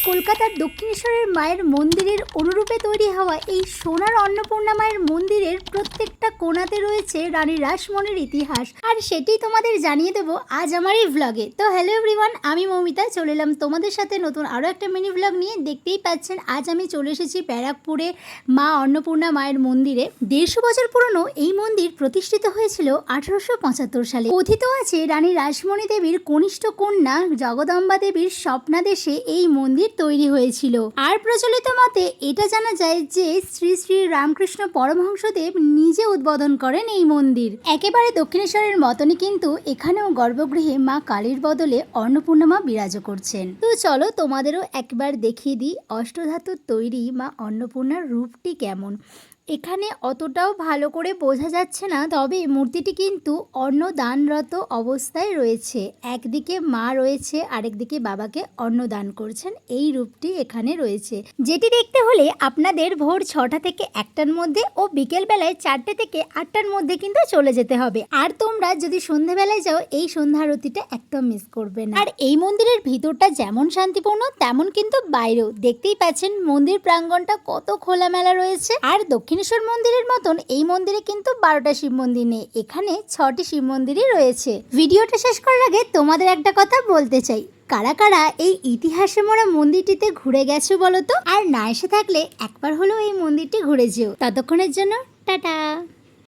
কলকাতার দক্ষিণেশ্বরের মায়ের মন্দিরের অনুরূপে তৈরি হওয়া এই সোনার অন্নপূর্ণা মায়ের মন্দিরের প্রত্যেকটা কোণাতে রয়েছে রানী রাসমণির ইতিহাস, আর সেটি তোমাদের জানিয়ে দেবো আজ আমার এই ভ্লগে। তো হ্যালো এভরিওয়ান, আমি মৌমিতা চলে এলাম তোমাদের সাথে নতুন আরও একটা মিনি ভ্লগ নিয়ে। দেখতেই পাচ্ছেন আজ আমি চলে এসেছি ব্যারাকপুরে মা অন্নপূর্ণা মায়ের মন্দিরে। 150 বছর পুরনো এই মন্দির প্রতিষ্ঠিত হয়েছিল 1875 সালে। কথিত আছে রানী রাসমণি দেবীর কনিষ্ঠ কন্যা জগদম্বা দেবীর স্বপ্নাদেশে এই মন্দির তৈরি হয়েছিল। আর প্রচলিত মতে এটা জানা যায় যে শ্রী শ্রী রামকৃষ্ণ পরমহংসদেব নিজে উদ্বোধন করেন এই মন্দির। একেবারে দক্ষিণেশ্বরের মতনই কিন্তু এখানেও গর্ভগৃহে মা কালীর বদলে অন্নপূর্ণা মা বিরাজ করছেন। তো চলো তোমাদেরও একবার দেখিয়ে দিই অষ্টধাতুর তৈরি মা অন্নপূর্ণার রূপটি কেমন। এখানে অতটাও ভালো করে বোঝা যাচ্ছে না, তবে মূর্তিটি কিন্তু অন্নদানরত অবস্থায় রয়েছে। একদিকে মা রয়েছে, আরেকদিকে বাবাকে অন্নদান করছেন। এই রূপটি এখানে রয়েছে, যেটি দেখতে হলে আপনাদের ভোর 6টা থেকে 1টার মধ্যে ও বিকেল বেলায় 4টে থেকে 8টার মধ্যে কিন্তু চলে যেতে হবে। আর তোমরা যদি সন্ধ্যেবেলায় যাও এই সন্ধ্যা আরতিটা একদম মিস করবে না। আর এই মন্দিরের ভিতরটা যেমন শান্তিপূর্ণ তেমন কিন্তু বাইরেও। দেখতেই পাচ্ছেন মন্দির প্রাঙ্গণটা কত খোলামেলা রয়েছে। আর দক্ষিণেশ্বর মন্দিরের মতন এই মন্দিরে কিন্তু 12টা শিব মন্দির নেই, এখানে 6টি শিব মন্দিরই রয়েছে। ভিডিওটা শেষ করার আগে তোমাদের একটা কথা বলতে চাই, কারা কারা এই ইতিহাসে মোড়া মন্দিরটিতে ঘুরে গেছো বলো তো? আর না এসে থাকলে একবার হলেও এই মন্দিরটি ঘুরে যেও। ততক্ষণের জন্য টাটা।